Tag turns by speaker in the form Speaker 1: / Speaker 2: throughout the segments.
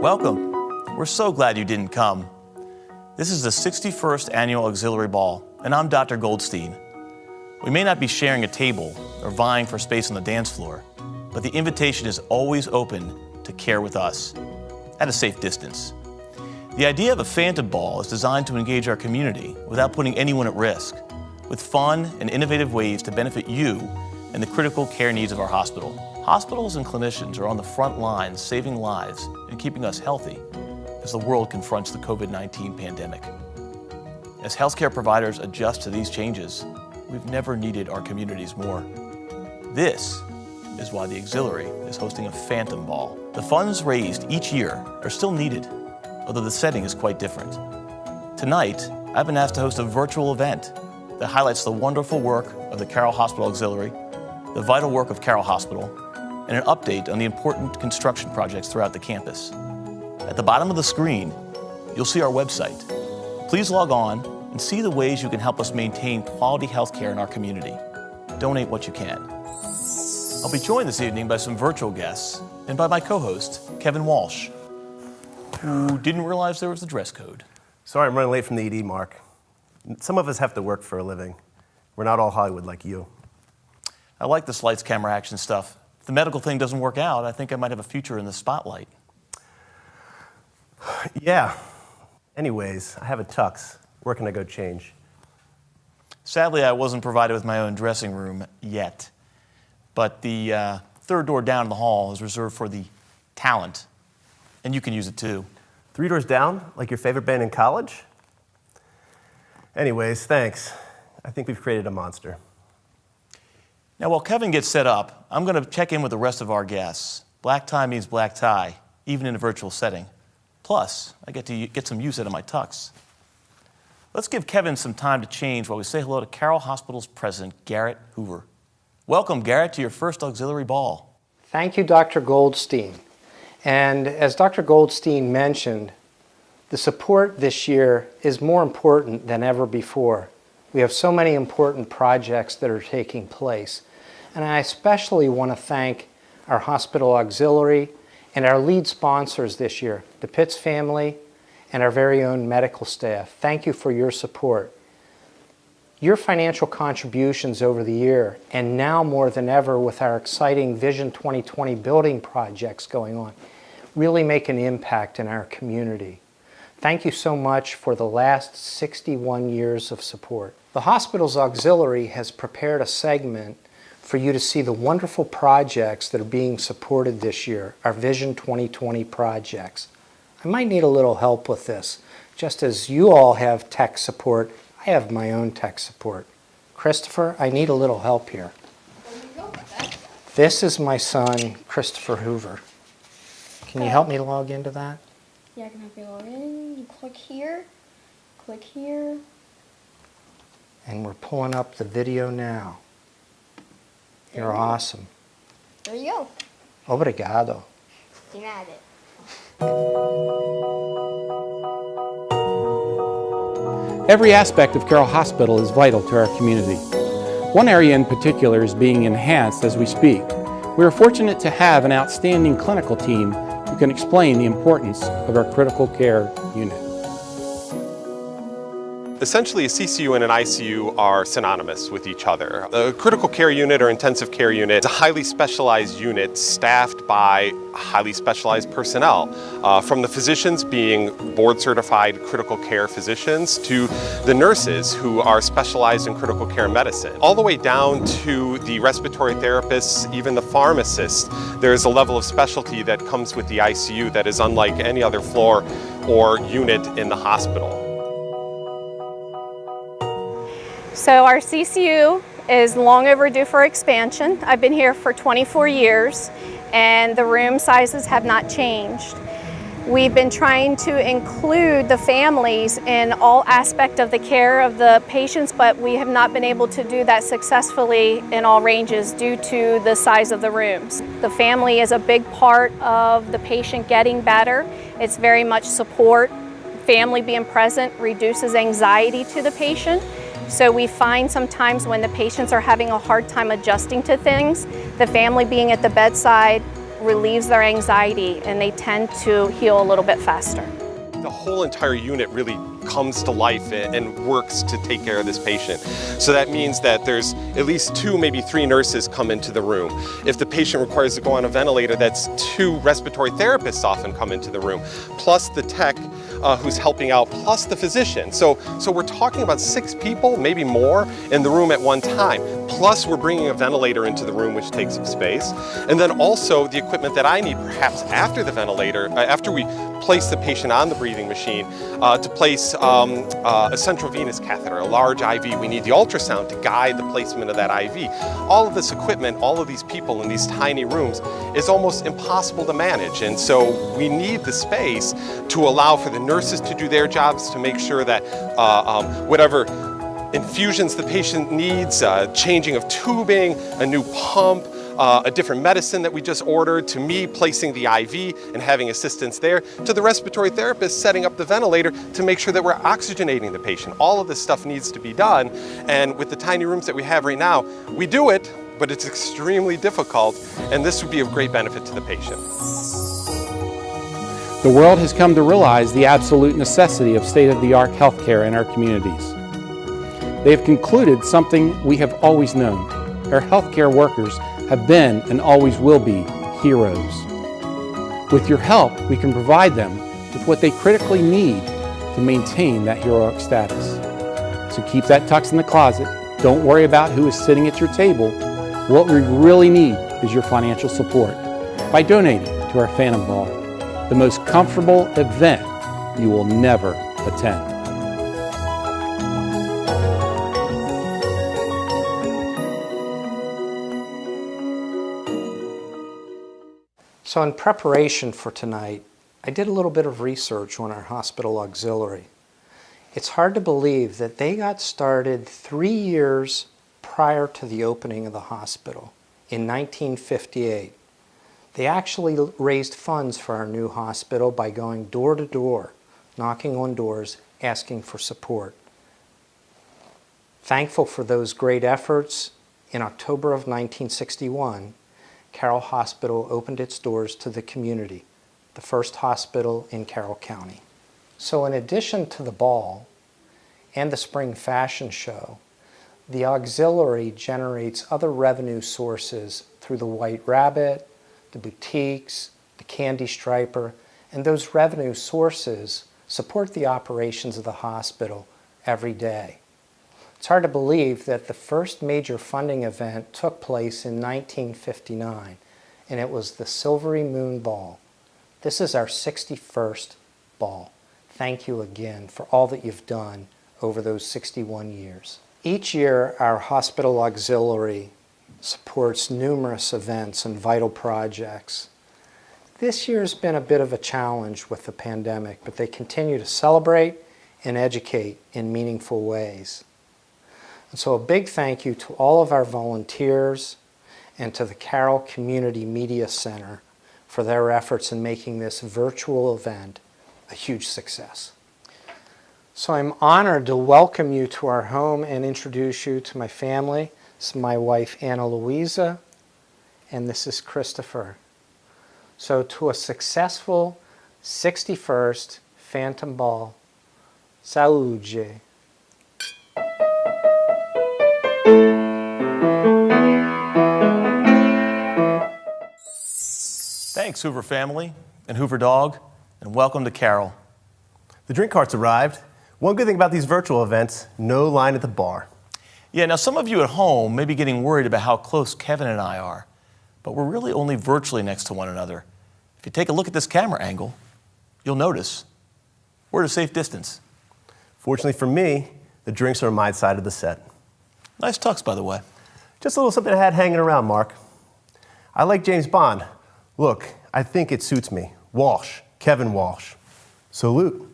Speaker 1: Welcome. We're so glad you didn't come. This is the 61st Annual Auxiliary Ball, and I'm Dr. Goldstein. We may not be sharing a table or vying for space on the dance floor, but the invitation is always open to care with us, at a safe distance. The idea of a Phantom Ball is designed to engage our community without putting anyone at risk, with fun and innovative ways to benefit you and the critical care needs of our hospital. Hospitals and clinicians are on the front lines saving lives and keeping us healthy as the world confronts the COVID-19 pandemic. As healthcare providers adjust to these changes, we've never needed our communities more. This is why the Auxiliary is hosting a Phantom Ball. The funds raised each year are still needed, although the setting is quite different. Tonight, I've been asked to host a virtual event that highlights the wonderful work of the Carroll Hospital Auxiliary, the vital work of Carroll Hospital, and an update on the important construction projects throughout the campus. At the bottom of the screen, you'll see our website. Please log on and see the ways you can help us maintain quality health care in our community. Donate what you can. I'll be joined this evening by some virtual guests and by my co-host, Kevin Walsh, who didn't realize there was a dress code.
Speaker 2: Sorry, I'm running late from the ED, Mark. Some of us have to work for a living. We're not all Hollywood like you.
Speaker 1: I like this lights, camera, action stuff. If the medical thing doesn't work out, I think I might have a future in the spotlight.
Speaker 2: Yeah. Anyways, I have a tux. Where can I go change?
Speaker 1: Sadly, I wasn't provided with my own dressing room yet. But the third door down in the hall is reserved for the talent, and you can use it too.
Speaker 2: 3 doors down, like your favorite band in college? Anyways, thanks. I think we've created a monster.
Speaker 1: Now, while Kevin gets set up, I'm going to check in with the rest of our guests. Black tie means black tie, even in a virtual setting. Plus, I get to get some use out of my tux. Let's give Kevin some time to change while we say hello to Carroll Hospital's president, Garrett Hoover. Welcome, Garrett, to your first auxiliary ball.
Speaker 3: Thank you, Dr. Goldstein. And as Dr. Goldstein mentioned, the support this year is more important than ever before. We have so many important projects that are taking place. And I especially want to thank our hospital auxiliary and our lead sponsors this year, the Pitts family and our very own medical staff. Thank you for your support. Your financial contributions over the year, and now more than ever with our exciting Vision 2020 building projects going on, really make an impact in our community. Thank you so much for the last 61 years of support. The hospital's auxiliary has prepared a segment for you to see the wonderful projects that are being supported this year, our Vision 2020 projects. I might need a little help with this. Just as you all have tech support, I have my own tech support. Christopher, I need a little help here. This is my son, Christopher Hoover. Can you help me log into that?
Speaker 4: Yeah, I can help you log in. You click here,
Speaker 3: and we're pulling up the video now. You're awesome.
Speaker 4: There you go.
Speaker 3: Obrigado.
Speaker 4: De nada.
Speaker 5: Every aspect of Carroll Hospital is vital to our community. One area in particular is being enhanced as we speak. We are fortunate to have an outstanding clinical team who can explain the importance of our critical care unit.
Speaker 6: Essentially, a CCU and an ICU are synonymous with each other. A critical care unit or intensive care unit is a highly specialized unit staffed by highly specialized personnel, from the physicians being board-certified critical care physicians to the nurses who are specialized in critical care medicine, all the way down to the respiratory therapists, even the pharmacists. There is a level of specialty that comes with the ICU that is unlike any other floor or unit in the hospital.
Speaker 7: So our CCU is long overdue for expansion. I've been here for 24 years and the room sizes have not changed. We've been trying to include the families in all aspects of the care of the patients, but we have not been able to do that successfully in all ranges due to the size of the rooms. The family is a big part of the patient getting better. It's very much support. Family being present reduces anxiety to the patient. So we find sometimes when the patients are having a hard time adjusting to things, the family being at the bedside relieves their anxiety and they tend to heal a little bit faster.
Speaker 6: The whole entire unit really comes to life and works to take care of this patient. So that means that there's at least 2, maybe 3 nurses come into the room. If the patient requires to go on a ventilator, that's 2 respiratory therapists often come into the room, plus the tech who's helping out, plus the physician. So we're talking about 6 people, maybe more, in the room at one time. Plus we're bringing a ventilator into the room, which takes up space. And then also the equipment that I need perhaps after the ventilator, after we place the patient on the breathing machine, to place a central venous catheter, a large IV. We need the ultrasound to guide the placement of that IV. All of this equipment, all of these people in these tiny rooms is almost impossible to manage. And so we need the space to allow for the nurses to do their jobs, to make sure that whatever infusions the patient needs, changing of tubing, a new pump, a different medicine that we just ordered, to me placing the IV and having assistance there, to the respiratory therapist setting up the ventilator to make sure that we're oxygenating the patient. All of this stuff needs to be done, and with the tiny rooms that we have right now, we do it, but it's extremely difficult, and this would be of great benefit to the patient.
Speaker 5: The world has come to realize the absolute necessity of state-of-the-art healthcare in our communities. They have concluded something we have always known. Our healthcare workers have been and always will be heroes. With your help, we can provide them with what they critically need to maintain that heroic status. So keep that tux in the closet. Don't worry about who is sitting at your table. What we really need is your financial support by donating to our Phantom Ball, the most comfortable event you will never attend.
Speaker 3: So in preparation for tonight, I did a little bit of research on our hospital auxiliary. It's hard to believe that they got started 3 years prior to the opening of the hospital in 1958. They actually raised funds for our new hospital by going door to door, knocking on doors, asking for support. Thankful for those great efforts, in October of 1961, Carroll Hospital opened its doors to the community, the first hospital in Carroll County. So in addition to the ball and the spring fashion show, the auxiliary generates other revenue sources through the White Rabbit, the boutiques, the Candy Striper, and those revenue sources support the operations of the hospital every day. It's hard to believe that the first major funding event took place in 1959, and it was the Silvery Moon Ball. This is our 61st ball. Thank you again for all that you've done over those 61 years. Each year, our hospital auxiliary supports numerous events and vital projects. This year's been a bit of a challenge with the pandemic, but they continue to celebrate and educate in meaningful ways. And so a big thank you to all of our volunteers and to the Carroll Community Media Center for their efforts in making this virtual event a huge success. So I'm honored to welcome you to our home and introduce you to my family. This is my wife, Anna Louisa, and this is Christopher. So to a successful 61st Phantom Ball, saúde.
Speaker 1: Thanks, Hoover family and Hoover dog, and welcome to Carroll.
Speaker 2: The drink carts arrived. One good thing about these virtual events, no line at the bar.
Speaker 1: Yeah, now some of you at home may be getting worried about how close Kevin and I are, but we're really only virtually next to one another. If you take a look at this camera angle, you'll notice we're at a safe distance.
Speaker 2: Fortunately for me, the drinks are on my side of the set.
Speaker 1: Nice tux, by the way.
Speaker 2: Just a little something I had hanging around, Mark. I like James Bond. Look, I think it suits me. Walsh, Kevin Walsh. Salute.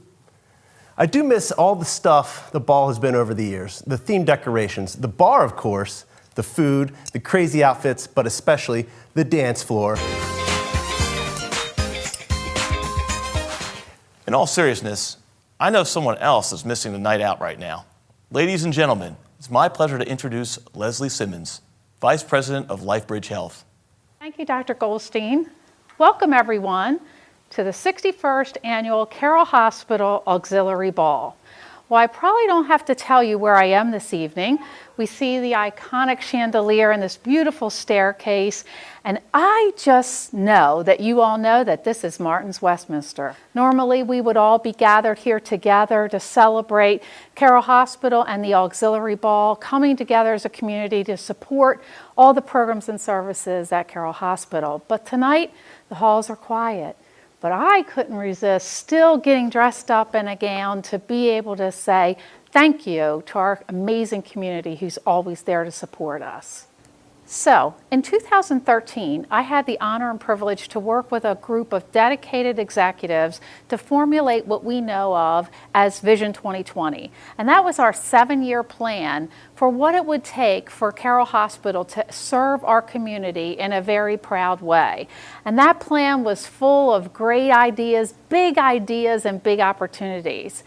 Speaker 2: I do miss all the stuff the ball has been over the years. The theme decorations, the bar, of course, the food, the crazy outfits, but especially the dance floor.
Speaker 1: In all seriousness, I know someone else is missing the night out right now. Ladies and gentlemen, it's my pleasure to introduce Leslie Simmons, Vice President of LifeBridge Health.
Speaker 8: Thank you, Dr. Goldstein. Welcome everyone to the 61st Annual Carroll Hospital Auxiliary Ball. Well, I probably don't have to tell you where I am this evening. We see the iconic chandelier and this beautiful staircase, and I just know that you all know that this is Martin's Westminster. Normally, we would all be gathered here together to celebrate Carroll Hospital and the Auxiliary Ball, coming together as a community to support all the programs and services at Carroll Hospital. But tonight, the halls are quiet. But I couldn't resist still getting dressed up in a gown to be able to say thank you to our amazing community who's always there to support us. So, in 2013, I had the honor and privilege to work with a group of dedicated executives to formulate what we know of as Vision 2020. And that was our 7-year plan for what it would take for Carroll Hospital to serve our community in a very proud way. And that plan was full of great ideas, and big opportunities.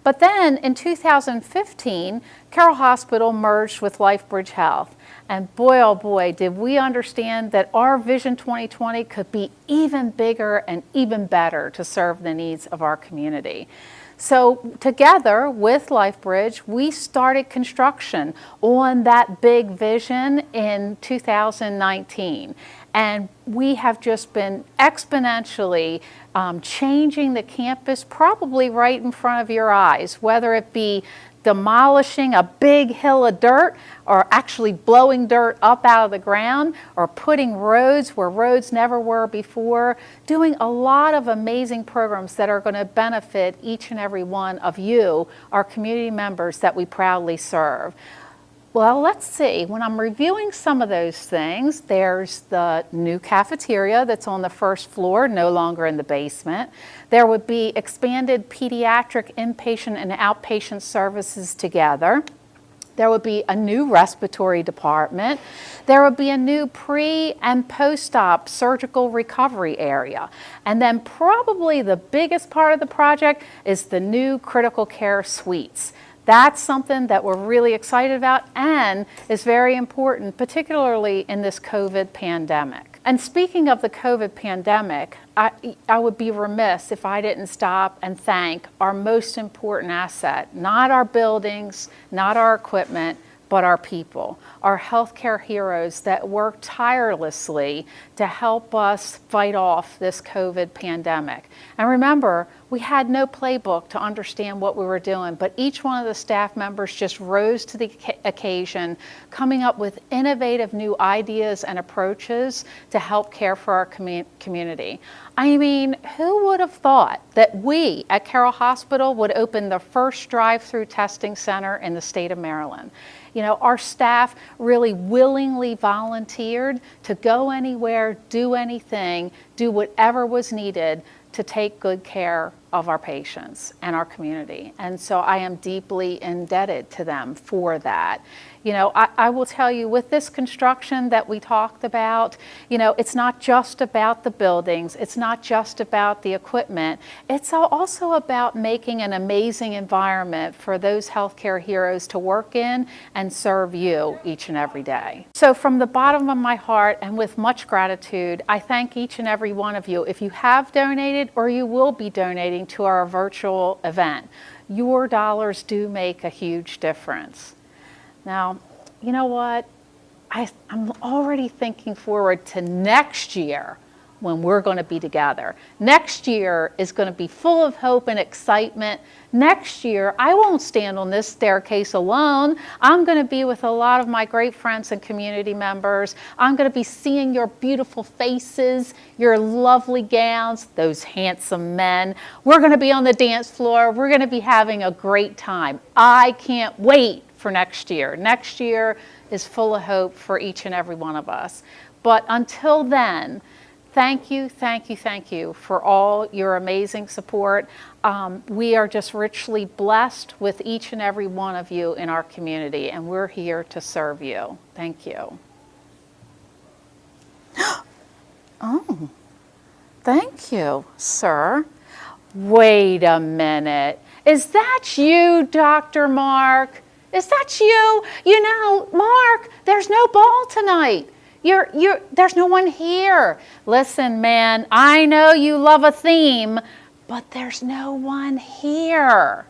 Speaker 8: But then in 2015, Carroll Hospital merged with LifeBridge Health. And boy, oh boy, did we understand that our Vision 2020 could be even bigger and even better to serve the needs of our community. So together with LifeBridge, we started construction on that big vision in 2019. And we have just been exponentially changing the campus probably right in front of your eyes, whether it be demolishing a big hill of dirt or actually blowing dirt up out of the ground or putting roads where roads never were before, doing a lot of amazing programs that are going to benefit each and every one of you, our community members that we proudly serve. Well, let's see. When I'm reviewing some of those things, there's the new cafeteria that's on the first floor, no longer in the basement. There would be expanded pediatric inpatient and outpatient services together. There would be a new respiratory department. There would be a new pre- and post-op surgical recovery area. And then probably the biggest part of the project is the new critical care suites. That's something that we're really excited about and is very important, particularly in this COVID pandemic. And speaking of the COVID pandemic, I would be remiss if I didn't stop and thank our most important asset, not our buildings, not our equipment, but our people, our healthcare heroes that work tirelessly to help us fight off this COVID pandemic. And remember, we had no playbook to understand what we were doing, but each one of the staff members just rose to the occasion, coming up with innovative new ideas and approaches to help care for our community. I mean, who would have thought that we at Carroll Hospital would open the first drive-through testing center in the state of Maryland? You know, our staff really willingly volunteered to go anywhere, do anything, do whatever was needed to take good care of our patients and our community. And so I am deeply indebted to them for that. You know, I will tell you, with this construction that we talked about, you know, it's not just about the buildings, it's not just about the equipment, it's also about making an amazing environment for those healthcare heroes to work in and serve you each and every day. So from the bottom of my heart and with much gratitude, I thank each and every one of you. If you have donated or you will be donating to our virtual event, your dollars do make a huge difference. Now, you know what? I'm already thinking forward to next year when we're going to be together. Next year is going to be full of hope and excitement. Next year, I won't stand on this staircase alone. I'm going to be with a lot of my great friends and community members. I'm going to be seeing your beautiful faces, your lovely gowns, those handsome men. We're going to be on the dance floor. We're going to be having a great time. I can't wait for next year. Next year is full of hope for each and every one of us. But until then, thank you for all your amazing support. We are just richly blessed with each and every one of you in our community, and we're here to serve you. Thank you. Oh, thank you, sir. Wait a minute. Is that you, Dr. Mark? Is that you? You know, Mark, there's no ball tonight. There's no one here. Listen, man, I know you love a theme, but there's no one here.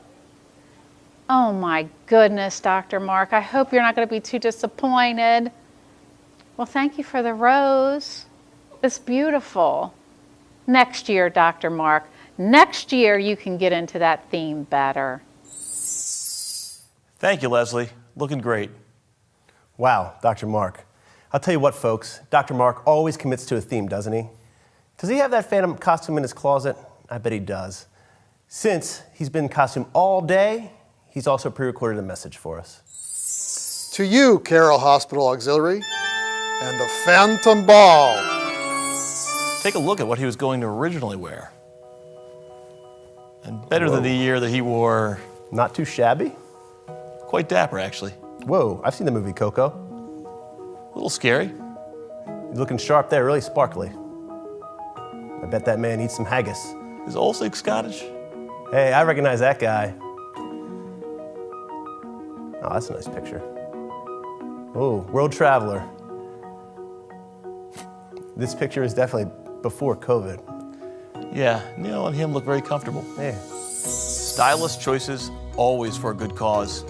Speaker 8: Oh my goodness, Dr. Mark, I hope you're not going to be too disappointed. Well, thank you for the rose. It's beautiful. Next year, Dr. Mark, next year you can get into that theme better.
Speaker 1: Thank you, Leslie. Looking great.
Speaker 2: Wow, Dr. Mark. I'll tell you what, folks, Dr. Mark always commits to a theme, doesn't he? Does he have that Phantom costume in his closet? I bet he does. Since he's been in costume all day, he's also pre-recorded a message for us.
Speaker 9: To you, Carroll Hospital Auxiliary, and the Phantom Ball.
Speaker 1: Take a look at what he was going to originally wear. And better than the year that he wore.
Speaker 2: Not too shabby?
Speaker 1: Quite dapper, actually.
Speaker 2: Whoa, I've seen the movie Coco.
Speaker 1: A little scary.
Speaker 2: He's looking sharp there, really sparkly. I bet that man eats some haggis.
Speaker 1: Is Olsig Scottish?
Speaker 2: Hey, I recognize that guy. Oh, that's a nice picture. Oh, world traveler. This picture is definitely before COVID.
Speaker 1: Yeah, Neil and him look very comfortable.
Speaker 2: Yeah.
Speaker 1: Stylish choices, always for a good cause.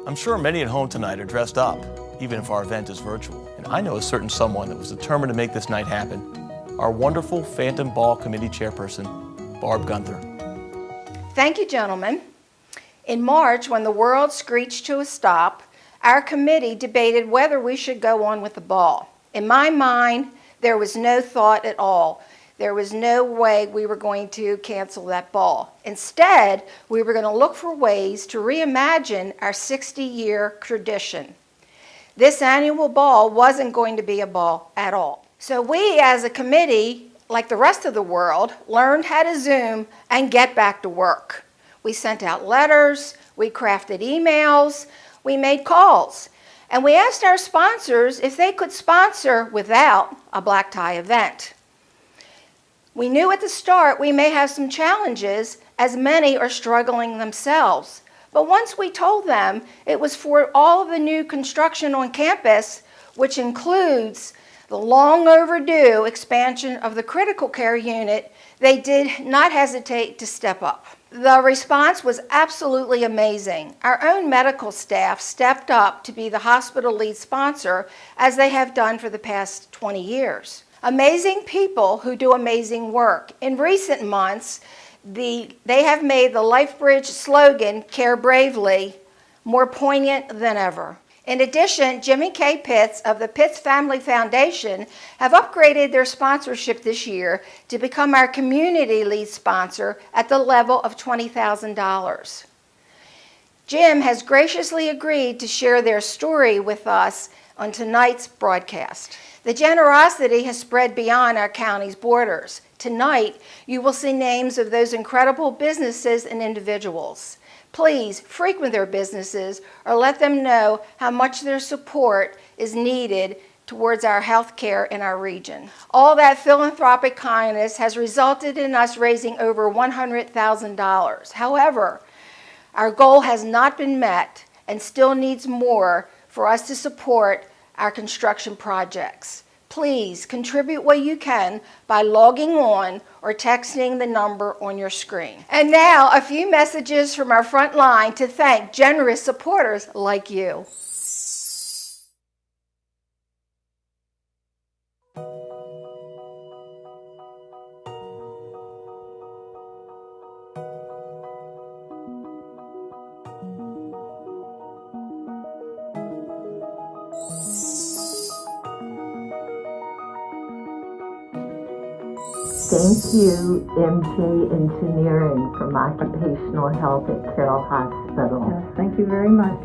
Speaker 1: I'm sure many at home tonight are dressed up, even if our event is virtual. And I know a certain someone that was determined to make this night happen. Our wonderful Phantom Ball Committee Chairperson, Barb Gunther.
Speaker 10: Thank you, gentlemen. In March, when the world screeched to a stop, our committee debated whether we should go on with the ball. In my mind, there was no thought at all. There was no way we were going to cancel that ball. Instead, we were going to look for ways to reimagine our 60-year tradition. This annual ball wasn't going to be a ball at all. So we, as a committee, like the rest of the world, learned how to Zoom and get back to work. We sent out letters, we crafted emails, we made calls, and we asked our sponsors if they could sponsor without a black tie event. We knew at the start we may have some challenges, as many are struggling themselves. But once we told them it was for all of the new construction on campus, which includes the long overdue expansion of the critical care unit, they did not hesitate to step up. The response was absolutely amazing. Our own medical staff stepped up to be the hospital lead sponsor, as they have done for the past 20 years. Amazing people who do amazing work. In recent months, they have made the LifeBridge slogan, Care Bravely, more poignant than ever. In addition, Jimmy K. Pitts of the Pitts Family Foundation have upgraded their sponsorship this year to become our community lead sponsor at the level of $20,000. Jim has graciously agreed to share their story with us on tonight's broadcast. The generosity has spread beyond our county's borders. Tonight, you will see names of those incredible businesses and individuals. Please frequent their businesses or let them know how much their support is needed towards our health care in our region. All that philanthropic kindness has resulted in us raising over $100,000. However, our goal has not been met and still needs more for us to support our construction projects. Please contribute what you can by logging on or texting the number on your screen. And now, a few messages from our front line to thank generous supporters like you.
Speaker 11: Thank you, MK Engineering, from Occupational Health at Carroll Hospital.
Speaker 12: Yes, thank you very much.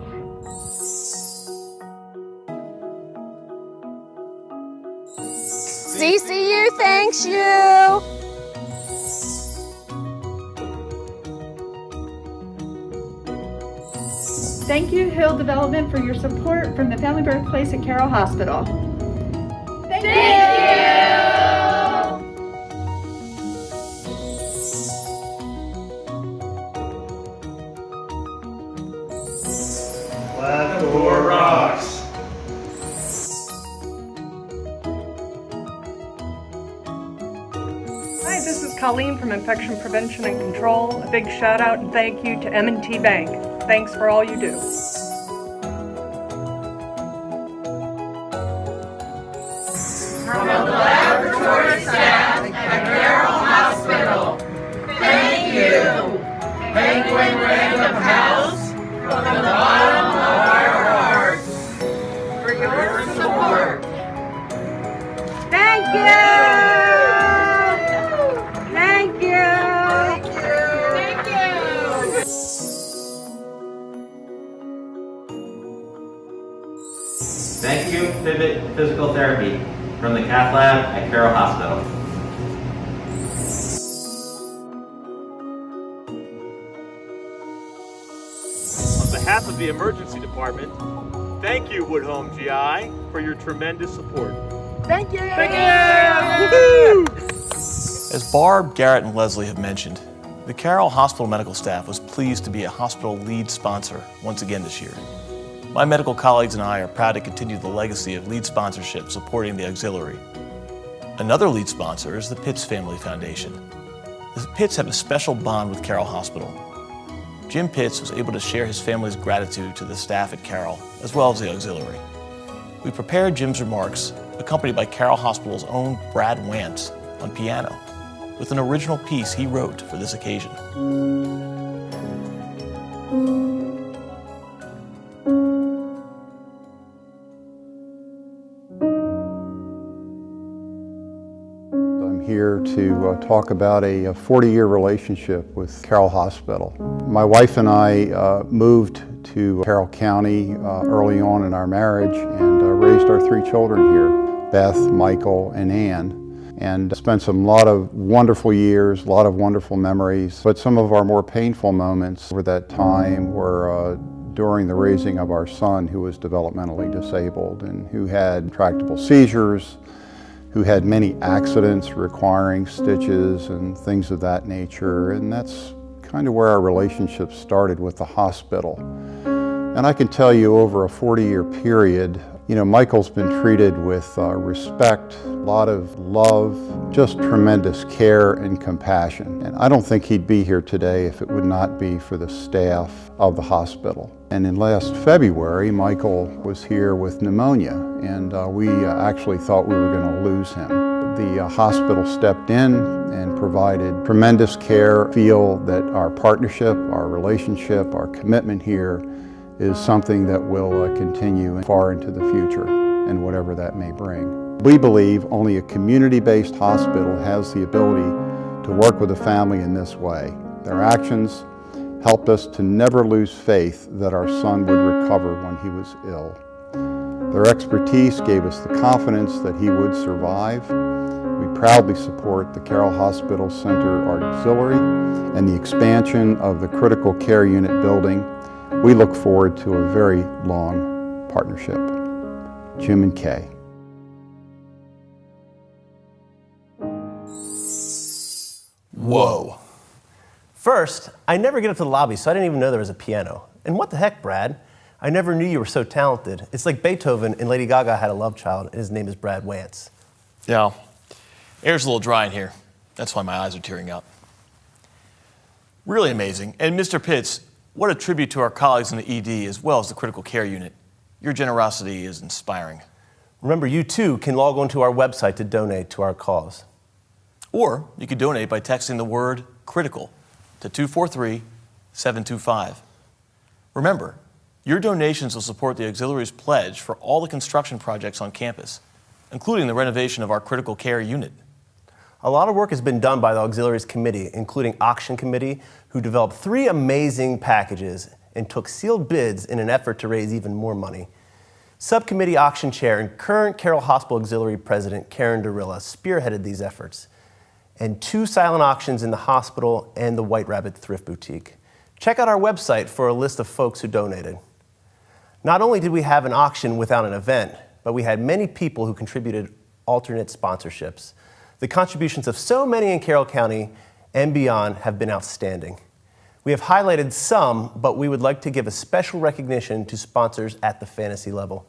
Speaker 7: CCU thanks you.
Speaker 12: Thank you, Hill Development, for your support from the family birthplace at Carroll Hospital. Thank you.
Speaker 13: Flat Door rocks. this is Colleen from Infection Prevention and Control. A big shout out and thank you to M&T Bank. Thanks for all you do.
Speaker 14: From the laboratory staff at Carroll Hospital, thank you. Penguin Random House, from the bottom of our hearts, for your support.
Speaker 13: Thank you! Thank you!
Speaker 14: Thank you!
Speaker 15: Thank you, Pivot Physical Therapy, from the Cath Lab at Carroll Hospital.
Speaker 1: On behalf of the emergency department, thank you, Wood Home GI, for your tremendous support.
Speaker 13: Thank you!
Speaker 1: Thank you! As Barb, Garrett, and Leslie have mentioned, the Carroll Hospital medical staff was pleased to be a hospital lead sponsor once again this year. My medical colleagues and I are proud to continue the legacy of lead sponsorship supporting the auxiliary. Another lead sponsor is the Pitts Family Foundation. The Pitts have a special bond with Carroll Hospital. Jim Pitts was able to share his family's gratitude to the staff at Carroll, as well as the auxiliary. We prepared Jim's remarks, accompanied by Carroll Hospital's own Brad Wantz on piano, with an original piece he wrote for this occasion.
Speaker 16: I'm here to talk about a 40-year relationship with Carroll Hospital. My wife and I moved to Carroll County early on in our marriage and raised our 3 children here, Beth, Michael, and Ann, and spent some lot of wonderful years, a lot of wonderful memories. But some of our more painful moments over that time were during the raising of our son, who was developmentally disabled and who had intractable seizures, who had many accidents requiring stitches and things of that nature. And that's kind of where our relationship started with the hospital. And I can tell you, over a 40-year period, you know, Michael's been treated with respect, a lot of love, just tremendous care and compassion. And I don't think he'd be here today if it would not be for the staff of the hospital. And in last February, Michael was here with pneumonia, and we actually thought we were going to lose him. The hospital stepped in and provided tremendous care. I feel that our partnership, our relationship, our commitment here is something that will continue far into the future, and whatever that may bring. We believe only a community-based hospital has the ability to work with a family in this way. Their actions helped us to never lose faith that our son would recover when he was ill. Their expertise gave us the confidence that he would survive. We proudly support the Carroll Hospital Center Auxiliary and the expansion of the Critical Care Unit building. We look forward to a very long partnership. Jim and Kay.
Speaker 2: Whoa. First, I never get up to the lobby, so I didn't even know there was a piano. And what the heck, Brad? I never knew you were so talented. It's like Beethoven and Lady Gaga had a love child, and his name is Brad Wantz.
Speaker 1: Yeah, air's a little dry in here. That's why my eyes are tearing up. Really amazing. And Mr. Pitts, what a tribute to our colleagues in the ED as well as the critical care unit. Your generosity is inspiring.
Speaker 2: Remember, you too can log on to our website to donate to our cause.
Speaker 1: Or you could donate by texting the word critical to 243-725. Remember, your donations will support the auxiliary's pledge for all the construction projects on campus, including the renovation of our critical care unit.
Speaker 2: A lot of work has been done by the auxiliaries committee, including auction committee, who developed 3 amazing packages and took sealed bids in an effort to raise even more money. Subcommittee auction chair and current Carroll Hospital Auxiliary President Karen Darilla spearheaded these efforts, and 2 silent auctions in the hospital and the White Rabbit Thrift Boutique. Check out our website for a list of folks who donated. Not only did we have an auction without an event, but we had many people who contributed alternate sponsorships. The contributions of so many in Carroll County and beyond have been outstanding. We have highlighted some, but we would like to give a special recognition to sponsors at the fantasy level.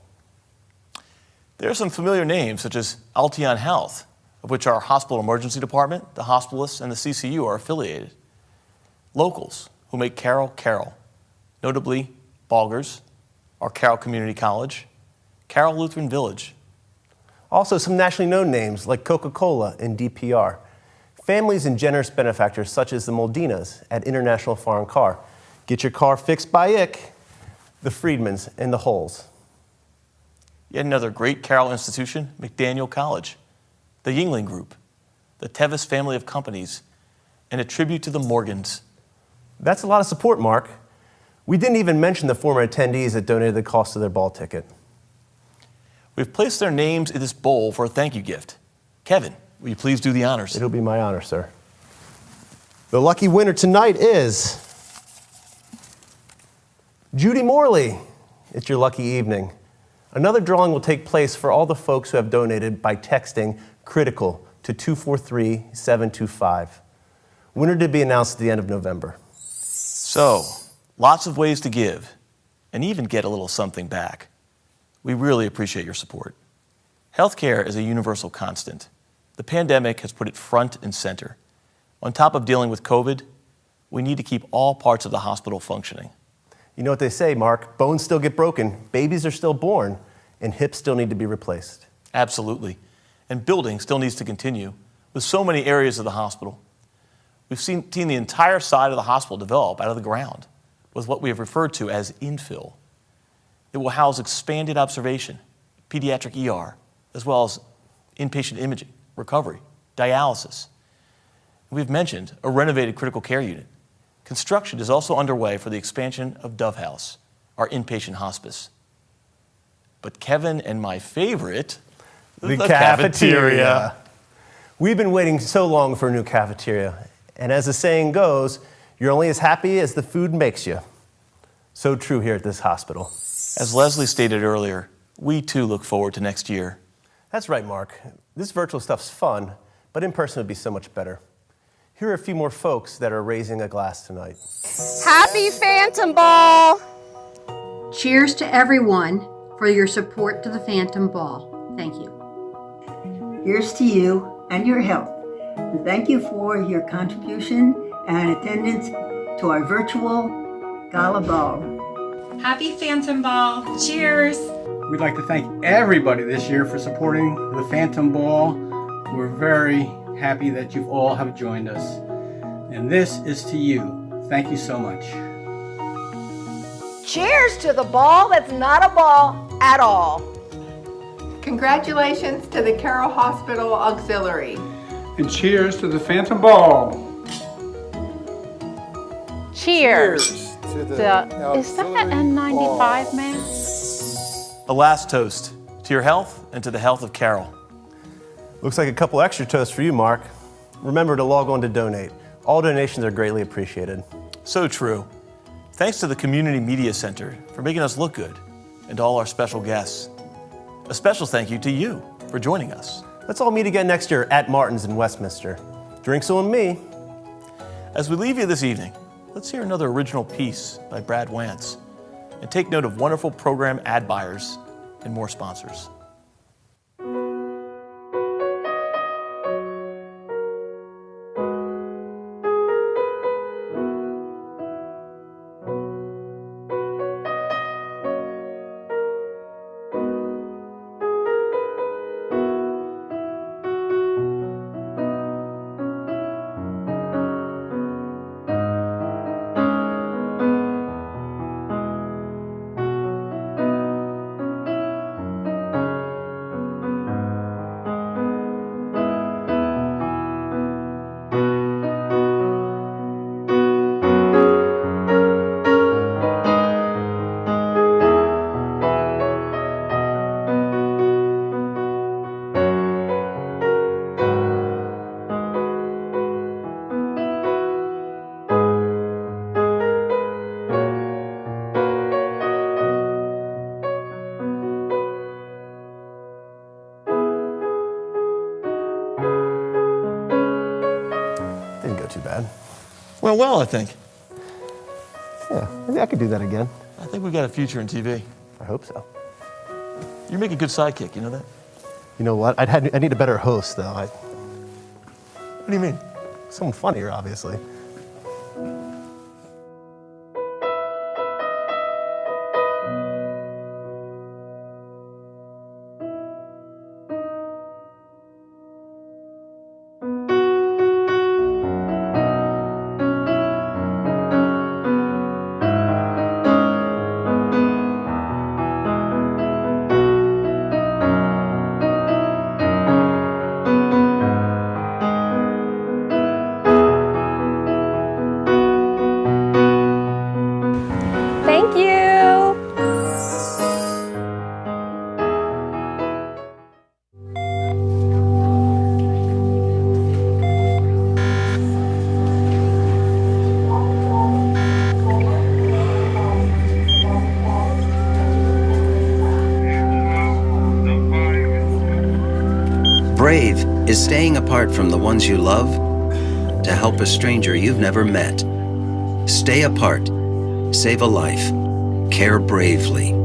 Speaker 1: There are some familiar names, such as Alteon Health, of which our hospital emergency department, the hospitalists, and the CCU are affiliated. Locals who make Carroll, Carroll, notably Balgers, our Carroll Community College, Carroll Lutheran Village.
Speaker 2: Also, some nationally known names like Coca-Cola and DPR. Families and generous benefactors such as the Moldinas at International Foreign Car. Get your car fixed by IC, the Friedmans, and the Hulls.
Speaker 1: Yet another great Carroll institution, McDaniel College, the Yingling Group, the Tevis family of companies, and a tribute to the Morgans.
Speaker 2: That's a lot of support, Mark. We didn't even mention the former attendees that donated the cost of their ball ticket.
Speaker 1: We've placed their names in this bowl for a thank you gift. Kevin, will you please do the honors?
Speaker 2: It'll be my honor, sir. The lucky winner tonight is Judy Morley. It's your lucky evening. Another drawing will take place for all the folks who have donated by texting CRITICAL to 243-725. Winner to be announced at the end of November.
Speaker 1: So, lots of ways to give and even get a little something back. We really appreciate your support. Healthcare is a universal constant. The pandemic has put it front and center. On top of dealing with COVID, we need to keep all parts of the hospital functioning.
Speaker 2: You know what they say, Mark, bones still get broken, babies are still born, and hips still need to be replaced.
Speaker 1: Absolutely. And building still needs to continue with so many areas of the hospital. We've seen the entire side of the hospital develop out of the ground with what we have referred to as infill. It will house expanded observation, pediatric ER, as well as inpatient imaging, recovery, dialysis. We've mentioned a renovated critical care unit. Construction is also underway for the expansion of Dove House, our inpatient hospice. But Kevin and my favorite,
Speaker 2: the cafeteria. We've been waiting so long for a new cafeteria. And as the saying goes, you're only as happy as the food makes you. So true here at this hospital.
Speaker 1: As Leslie stated earlier, we too look forward to next year.
Speaker 2: That's right, Mark. This virtual stuff's fun, but in person would be so much better. Here are a few more folks that are raising a glass tonight.
Speaker 7: Happy Phantom Ball!
Speaker 17: Cheers to everyone for your support to the Phantom Ball. Thank you.
Speaker 18: Here's to you and your health. And thank you for your contribution and attendance to our virtual Gala Ball.
Speaker 19: Happy Phantom Ball. Cheers.
Speaker 20: We'd like to thank everybody this year for supporting the Phantom Ball. We're very happy that you all have joined us. And this is to you. Thank you so much.
Speaker 10: Cheers to the ball that's not a ball at all.
Speaker 12: Congratulations to the Carroll Hospital Auxiliary.
Speaker 21: And cheers to the Phantom Ball.
Speaker 8: Cheers.
Speaker 9: To the
Speaker 8: Is that an N95 man?
Speaker 1: A last toast to your health and to the health of Carroll.
Speaker 2: Looks like a couple extra toasts for you, Mark. Remember to log on to donate. All donations are greatly appreciated.
Speaker 1: So true. Thanks to the Community Media Center for making us look good, and to all our special guests. A special thank you to you for joining us.
Speaker 2: Let's all meet again next year at Martin's in Westminster. Drinks on me.
Speaker 1: As we leave you this evening, let's hear another original piece by Brad Wantz, and take note of wonderful program ad buyers and more sponsors.
Speaker 2: Too bad.
Speaker 1: Well, I think.
Speaker 2: Yeah, maybe I could do that again.
Speaker 1: I think we've got a future in TV.
Speaker 2: I hope so.
Speaker 1: You make a good sidekick, you know that?
Speaker 2: You know what? I need a better host, though. do you mean? Someone funnier, obviously.
Speaker 7: Thank you.
Speaker 4: Brave is staying apart from the ones you love to help a stranger you've never met. Stay apart. Save a life. Care bravely.